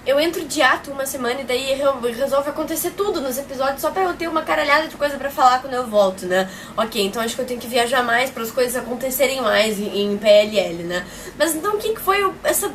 eu entro de ato uma semana e daí resolve acontecer tudo nos episódios só pra eu ter uma caralhada de coisa pra falar quando eu volto, né? Ok, então acho que eu tenho que viajar mais para as coisas acontecerem mais em PLL, né? Mas então o que foi essa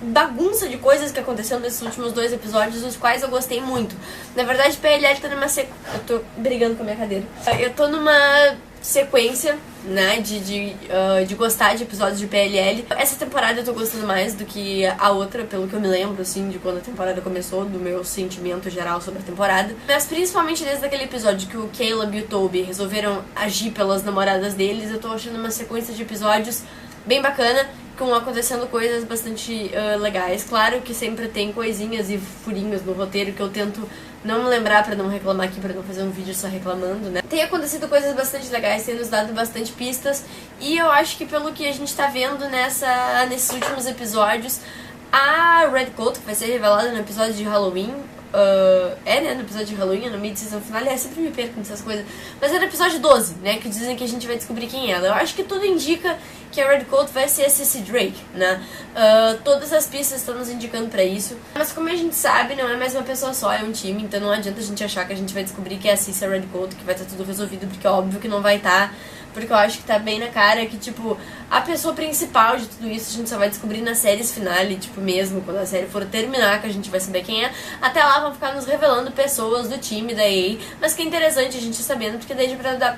bagunça de coisas que aconteceu nesses últimos 2 episódios, os quais eu gostei muito? Na verdade, PLL tá numa eu tô brigando com a minha cadeira. Eu tô numa sequência, né, de gostar de episódios de PLL. Essa temporada eu tô gostando mais do que a outra, pelo que eu me lembro, assim, de quando a temporada começou, do meu sentimento geral sobre a temporada. Mas principalmente desde aquele episódio que o Caleb e o Toby resolveram agir pelas namoradas deles, eu tô achando uma sequência de episódios bem bacana, com acontecendo coisas bastante legais. Claro que sempre tem coisinhas e furinhos no roteiro que eu tento não me lembrar pra não reclamar aqui, pra não fazer um vídeo só reclamando, né? Tem acontecido coisas bastante legais, tem nos dado bastante pistas, e eu acho que pelo que a gente tá vendo nesses últimos episódios, a Red Coat, que vai ser revelada no episódio de Halloween, né, no episódio de Halloween, no mid-season final, sempre me perco nessas coisas, mas é no episódio 12, né, que dizem que a gente vai descobrir quem é ela. Eu acho que tudo indica que a Red Coat vai ser a Cissy Drake, né, todas as pistas estão nos indicando pra isso, mas como a gente sabe, não é mais uma pessoa só, é um time, então não adianta a gente achar que a gente vai descobrir que é a Cissy a Red Coat, que vai estar tudo resolvido, porque é óbvio que não vai estar. Porque eu acho que tá bem na cara que, tipo, a pessoa principal de tudo isso a gente só vai descobrir nas séries finale, tipo, mesmo quando a série for terminar, que a gente vai saber quem é. Até lá vão ficar nos revelando pessoas do time da EA, mas que é interessante a gente ir sabendo, porque daí pra dar...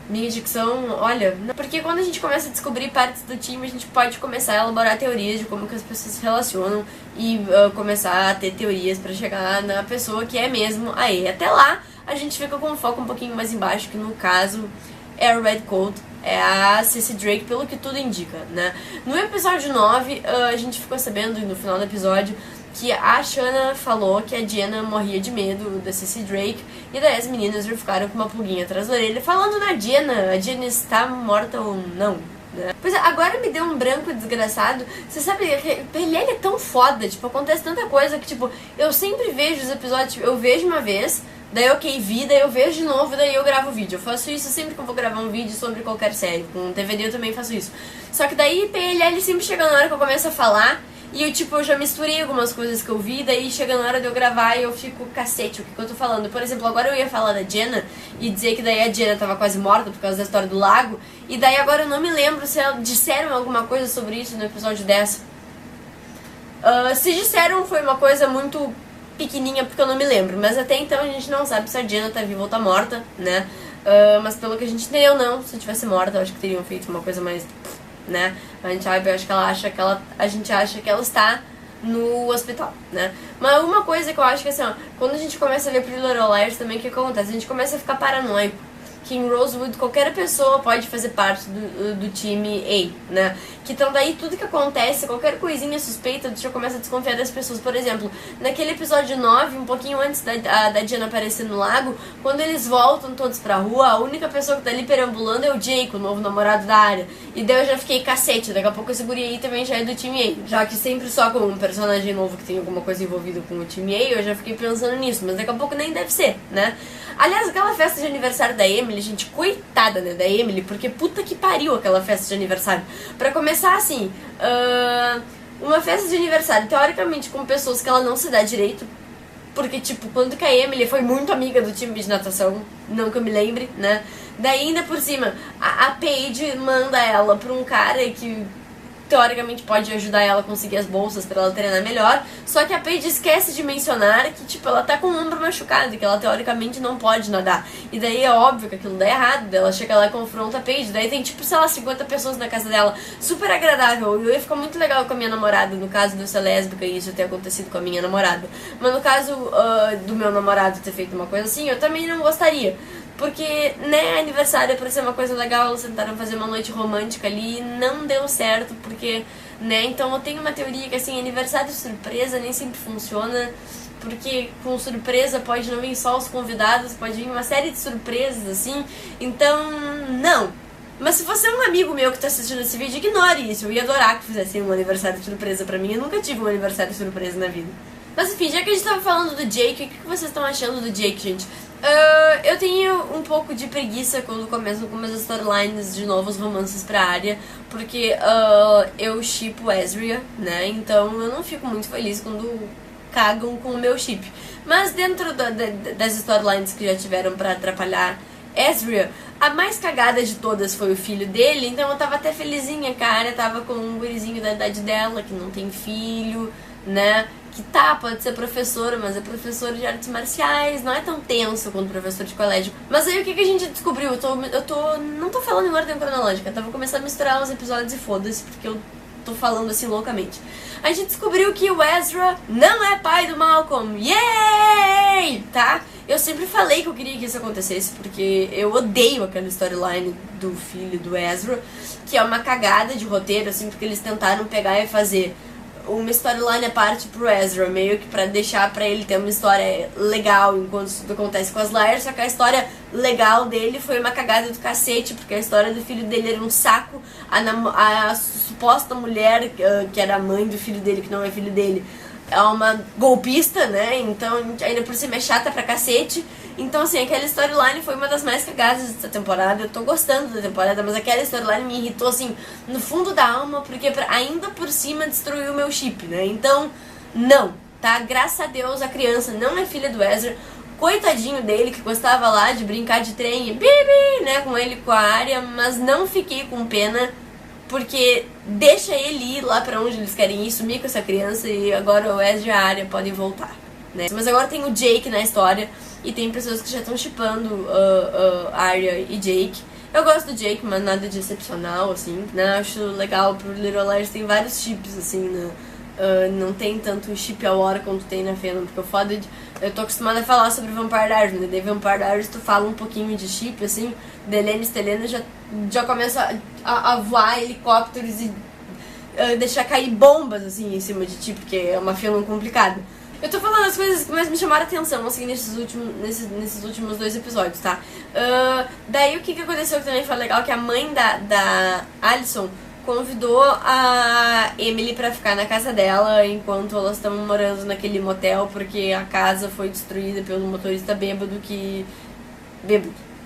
Minha dicção, olha... Porque quando a gente começa a descobrir partes do time, a gente pode começar a elaborar teorias de como que as pessoas se relacionam e começar a ter teorias pra chegar na pessoa que é mesmo a EA. Até lá, a gente fica com um foco um pouquinho mais embaixo, que no caso... é a Red Coat, é a Cissy Drake, pelo que tudo indica, né? No episódio 9, a gente ficou sabendo, no final do episódio, que a Shanna falou que a Jenna morria de medo da Cissy Drake, e daí as meninas já ficaram com uma pulguinha atrás da orelha, falando na Jenna, a Jenna está morta ou não, né? Pois é, agora me deu um branco desgraçado. Você sabe que PLL é tão foda, tipo, acontece tanta coisa que, tipo, eu sempre vejo os episódios, eu vejo uma vez... Daí daí eu vejo de novo, daí eu gravo o vídeo. Eu faço isso sempre que eu vou gravar um vídeo sobre qualquer série. Com DVD eu também faço isso. Só que daí PLL sempre chega na hora que eu começo a falar e eu já misturei algumas coisas que eu vi, daí chega na hora de eu gravar e eu fico, cacete, o que eu tô falando? Por exemplo, agora eu ia falar da Jenna e dizer que daí a Jenna tava quase morta por causa da história do lago, e daí agora eu não me lembro se disseram alguma coisa sobre isso no episódio 10. Se disseram, foi uma coisa muito... pequenininha, porque eu não me lembro, mas até então a gente não sabe se a Jenna tá viva ou tá morta, né? Mas pelo que a gente entendeu, não. Se tivesse morta, eu acho que teriam feito uma coisa mais, né? A gente acha que ela está no hospital, né? Mas uma coisa que eu acho que assim, ó, quando a gente começa a ver Pretty Little Liars também, o que acontece? A gente começa a ficar paranoico. Que em Rosewood qualquer pessoa pode fazer parte do time A, né? Que então daí tudo que acontece, qualquer coisinha suspeita, você já começa a desconfiar das pessoas. Por exemplo, naquele episódio 9, um pouquinho antes da Jenna aparecer no lago, quando eles voltam todos pra rua, a única pessoa que tá ali perambulando é o Jake, o novo namorado da área. E daí eu já fiquei, cacete, daqui a pouco esse guri aí também já é do time A. Já que sempre só com um personagem novo que tem alguma coisa envolvida com o time A, eu já fiquei pensando nisso, mas daqui a pouco nem deve ser, né? Aliás, aquela festa de aniversário da Emily, gente, coitada, né, da Emily, porque puta que pariu aquela festa de aniversário. Pra começar, assim, uma festa de aniversário, teoricamente, com pessoas que ela não se dá direito, porque, tipo, quando que a Emily foi muito amiga do time de natação, não que eu me lembre, né, daí ainda por cima, a Paige manda ela pra um cara que... teoricamente pode ajudar ela a conseguir as bolsas pra ela treinar melhor, só que a Paige esquece de mencionar que, tipo, ela tá com o ombro machucado e que ela teoricamente não pode nadar. E daí é óbvio que aquilo dá errado, ela chega lá e confronta a Paige, daí tem, tipo, sei lá, 50 pessoas na casa dela, super agradável, e eu ia ficar muito legal com a minha namorada, no caso de eu ser lésbica e isso ter acontecido com a minha namorada. Mas no caso do meu namorado ter feito uma coisa assim, eu também não gostaria. Porque, né, aniversário é pra ser uma coisa legal, eles tentaram fazer uma noite romântica ali e não deu certo, porque, né, então eu tenho uma teoria que, assim, aniversário surpresa nem sempre funciona, porque com surpresa pode não vir só os convidados, pode vir uma série de surpresas, assim, então, não. Mas se você é um amigo meu que tá assistindo esse vídeo, ignore isso, eu ia adorar que fizessem um aniversário surpresa pra mim, eu nunca tive um aniversário surpresa na vida. Mas enfim, já que a gente tava falando do Jake, o que vocês estão achando do Jake, gente? Eu tenho um pouco de preguiça quando começam com as storylines de novos romances pra área, porque eu shippo Ezria, né? Então eu não fico muito feliz quando cagam com o meu chip. Mas dentro das storylines que já tiveram pra atrapalhar Ezria, a mais cagada de todas foi o filho dele, então eu tava até felizinha, cara. Tava com um gurizinho da idade dela, que não tem filho, né? Que pode ser professora, mas é professor de artes marciais, não é tão tenso quanto professor de colégio. Mas aí o que a gente descobriu? Não tô falando em ordem cronológica, tava começando a misturar os episódios e foda-se, porque eu tô falando assim loucamente. A gente descobriu que o Ezra não é pai do Malcolm. Yay! Tá? Eu sempre falei que eu queria que isso acontecesse, porque eu odeio aquela storyline do filho do Ezra, que é uma cagada de roteiro, assim, porque eles tentaram pegar e fazer uma storyline à parte pro Ezra, meio que pra deixar pra ele ter uma história legal enquanto tudo acontece com as Lyres, só que a história legal dele foi uma cagada do cacete, porque a história do filho dele era um saco, a suposta mulher que era a mãe do filho dele, que não é filho dele, é uma golpista, né, então ainda por cima é chata pra cacete. Então, assim, aquela storyline foi uma das mais cagadas dessa temporada. Eu tô gostando da temporada, mas aquela storyline me irritou, assim, no fundo da alma, porque ainda por cima destruiu o meu chip, né? Então, não, tá? Graças a Deus a criança não é filha do Ezra. Coitadinho dele, que gostava lá de brincar de trem e bibi, né, com ele, com a Arya, mas não fiquei com pena, porque deixa ele ir lá pra onde eles querem ir, sumir com essa criança, e agora o Ezra e a Arya podem voltar, né? Mas agora tem o Jake na história, e tem pessoas que já estão shippando Arya e Jake. Eu gosto do Jake, mas nada de excepcional, assim, né? Acho legal, pro Little Liars tem vários chips, assim, né? Não tem tanto chip a hora quanto tem na Fandom, porque o foda de... Eu tô acostumada a falar sobre Vampire Diaries, né? De Vampire Diaries tu fala um pouquinho de chip, assim, Delenn e Stelena já começa a voar helicópteros e deixar cair bombas, assim, em cima de ti, porque é uma Fandom complicada. Eu tô falando as coisas que mais me chamaram a atenção, assim, nesses últimos 2 episódios, tá? Daí o que aconteceu que também foi legal, que a mãe da Alicent convidou a Emily pra ficar na casa dela enquanto elas estão morando naquele motel, porque a casa foi destruída pelo motorista bêbado,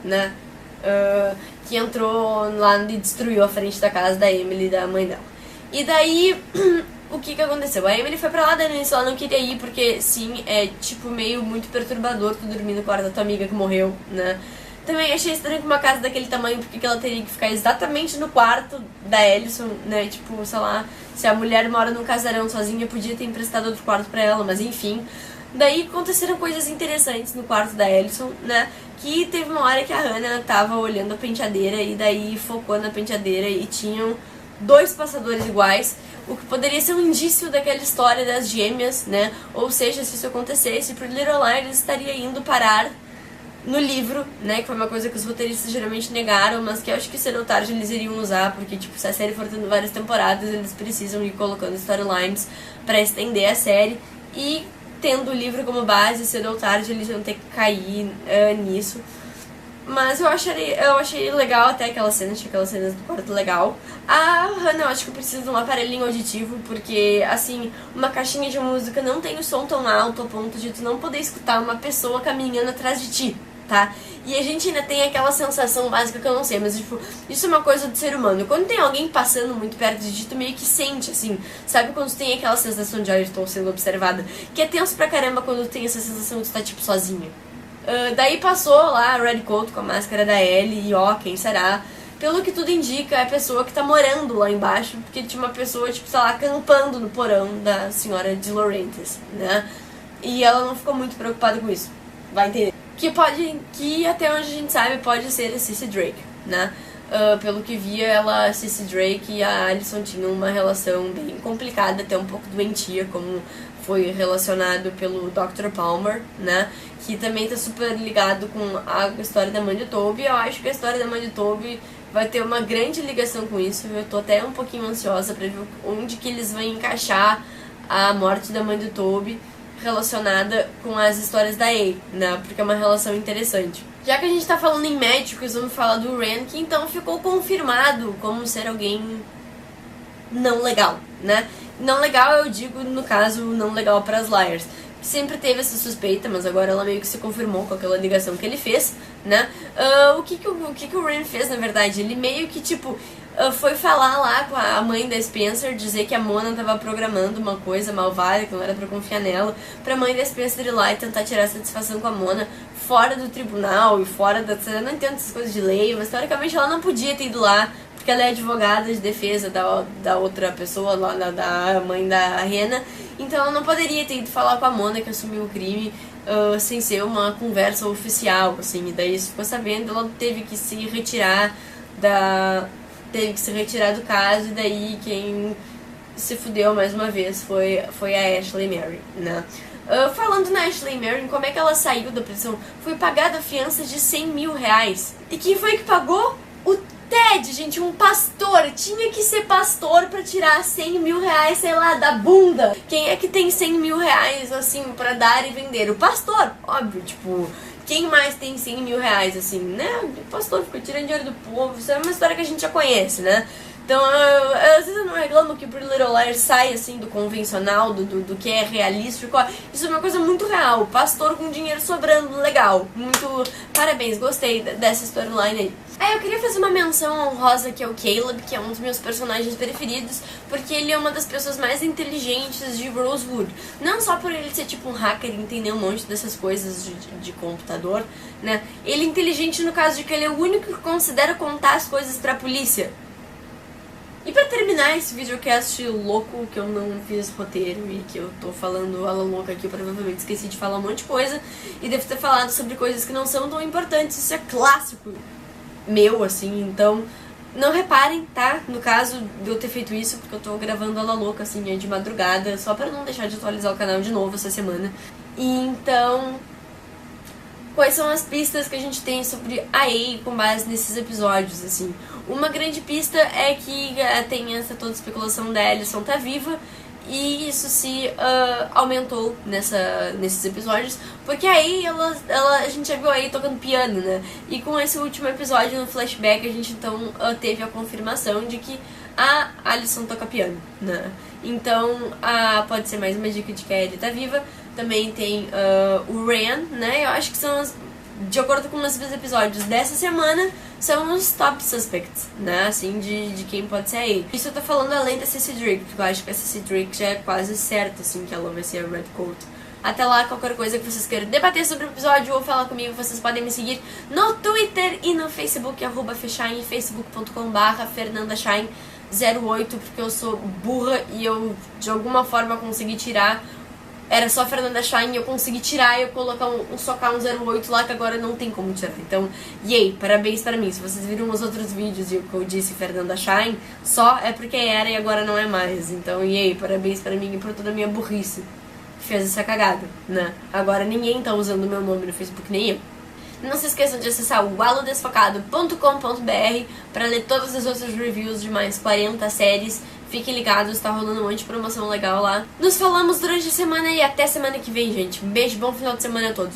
né? Que entrou lá e destruiu a frente da casa da Emily e da mãe dela. E daí... O que aconteceu? A Emily foi pra lá, daí no início ela não queria ir, porque sim, é tipo meio muito perturbador tu dormir no quarto da tua amiga que morreu, né? Também achei estranho com uma casa daquele tamanho, porque ela teria que ficar exatamente no quarto da Alicent, né? Tipo, sei lá, se a mulher mora num casarão sozinha, podia ter emprestado outro quarto pra ela, mas enfim. Daí aconteceram coisas interessantes no quarto da Alicent, né? Que teve uma hora que a Hannah tava olhando a penteadeira e daí focou na penteadeira e tinham 2 passadores iguais, o que poderia ser um indício daquela história das gêmeas, né? Ou seja, se isso acontecesse, pro Little Liars estaria indo parar no livro, né? Que foi uma coisa que os roteiristas geralmente negaram, mas que eu acho que cedo ou tarde eles iriam usar, porque, tipo, se a série for tendo várias temporadas, eles precisam ir colocando storylines pra estender a série, e tendo o livro como base, cedo ou tarde eles vão ter que cair nisso. Mas eu achei legal até aquela cena, achei aquelas cenas do quarto legal. A Hannah, eu acho que precisa de um aparelhinho auditivo, porque, assim, uma caixinha de música não tem o som tão alto a ponto de tu não poder escutar uma pessoa caminhando atrás de ti, tá? E a gente ainda tem aquela sensação básica que eu não sei, mas, tipo, isso é uma coisa do ser humano. Quando tem alguém passando muito perto de ti, tu meio que sente, assim, sabe quando tu tem aquela sensação de, estou sendo observada, que é tenso pra caramba quando tu tem essa sensação de tu tá, tipo, sozinha. Daí passou lá a Red Coat com a máscara da Ellie e quem será? Pelo que tudo indica, é a pessoa que tá morando lá embaixo, porque tinha uma pessoa, tipo, sei lá, acampando no porão da senhora de Laurentiis, né? E ela não ficou muito preocupada com isso, vai entender. Que até onde a gente sabe pode ser a Cissy Drake, né? Pelo que via, a Cissy Drake e a Alicent tinham uma relação bem complicada, até um pouco doentia, como foi relacionado pelo Dr. Palmer, né? Que também tá super ligado com a história da mãe de Toby. Eu acho que a história da mãe de Toby vai ter uma grande ligação com isso. Eu tô até um pouquinho ansiosa pra ver onde que eles vão encaixar a morte da mãe de Toby relacionada com as histórias da A, né? Porque é uma relação interessante. Já que a gente tá falando em médicos, vamos falar do Ren, que então ficou confirmado como ser alguém não legal, né? Não legal, eu digo, no caso, não legal para as Liars. Sempre teve essa suspeita, mas agora ela meio que se confirmou com aquela ligação que ele fez, né? O que o Ren fez, na verdade? Ele meio que, tipo, foi falar lá com a mãe da Spencer, dizer que a Mona tava programando uma coisa malvada, que não era pra confiar nela, pra mãe da Spencer ir lá e tentar tirar satisfação com a Mona fora do tribunal e fora da... Eu não entendo essas coisas de lei, mas teoricamente ela não podia ter ido lá, porque ela é advogada de defesa da outra pessoa lá, da mãe da Rena, então ela não poderia ter ido falar com a Mona que assumiu o crime sem ser uma conversa oficial, assim, e daí isso ficou sabendo, ela teve que se retirar do caso, e daí quem se fudeu mais uma vez foi a Ashley Mary, né? Falando na Ashley Mary, como é que ela saiu da prisão? Foi pagada a fiança de 100 mil reais. E quem foi que pagou? O Ted, gente, um pastor. Tinha que ser pastor pra tirar 100 mil reais, sei lá, da bunda. Quem é que tem 100 mil reais, assim, pra dar e vender? O pastor, óbvio, tipo... Quem mais tem 100 mil reais, assim, né? O pastor ficou tirando dinheiro do povo. Isso é uma história que a gente já conhece, né? Então, às vezes eu não reclamo que o Pretty Little Liars sai, assim, do convencional, do que é realístico. Isso é uma coisa muito real. Pastor com dinheiro sobrando, legal. Muito... Parabéns, gostei dessa storyline aí. Aí eu queria fazer uma menção honrosa que é o Caleb, que é um dos meus personagens preferidos, porque ele é uma das pessoas mais inteligentes de Rosewood. Não só por ele ser tipo um hacker e entender um monte dessas coisas de computador, né? Ele é inteligente no caso de que ele é o único que considera contar as coisas pra polícia. E pra terminar esse videocast louco, que eu não fiz roteiro e que eu tô falando ala louca aqui, eu provavelmente esqueci de falar um monte de coisa e devo ter falado sobre coisas que não são tão importantes, isso é clássico meu, assim, então não reparem, tá? No caso de eu ter feito isso, porque eu tô gravando ala louca, assim, de madrugada, só pra não deixar de atualizar o canal de novo essa semana. E então... Quais são as pistas que a gente tem sobre a A com base nesses episódios, assim? Uma grande pista é que tem essa toda especulação da Alison tá viva, e isso se aumentou nesses episódios, porque aí a gente já viu a A tocando piano, né? E com esse último episódio no flashback a gente então teve a confirmação de que a Alison toca piano, né? Então pode ser mais uma dica de que a Ellie tá viva. Também tem o Ren, né? Eu acho que são de acordo com os episódios dessa semana, são os top suspects, né? Assim, de quem pode ser a ele. Isso eu tô falando além da Ceci Drake, porque eu acho que a Ceci Drake já é quase certa, assim, que ela vai ser a Red Coat. Até lá, qualquer coisa que vocês queiram debater sobre o episódio ou falar comigo, vocês podem me seguir no Twitter e no Facebook, @Feshine, facebook.com/FernandaShine08, porque eu sou burra e eu, de alguma forma, consegui tirar... Era só Fernanda Shine e eu consegui tirar e eu colocar socar um 08 lá que agora não tem como tirar. Então, yay, parabéns pra mim. Se vocês viram os outros vídeos e o que eu disse Fernanda Shine, só é porque era e agora não é mais. Então, yay, parabéns pra mim e por toda a minha burrice que fez essa cagada, né? Agora ninguém tá usando o meu nome no Facebook, nem eu. Não se esqueçam de acessar o alodesfocado.com.br para ler todas as outras reviews de mais 40 séries. Fiquem ligados, tá rolando um monte de promoção legal lá. Nos falamos durante a semana e até semana que vem, gente. Um beijo, bom final de semana a todos.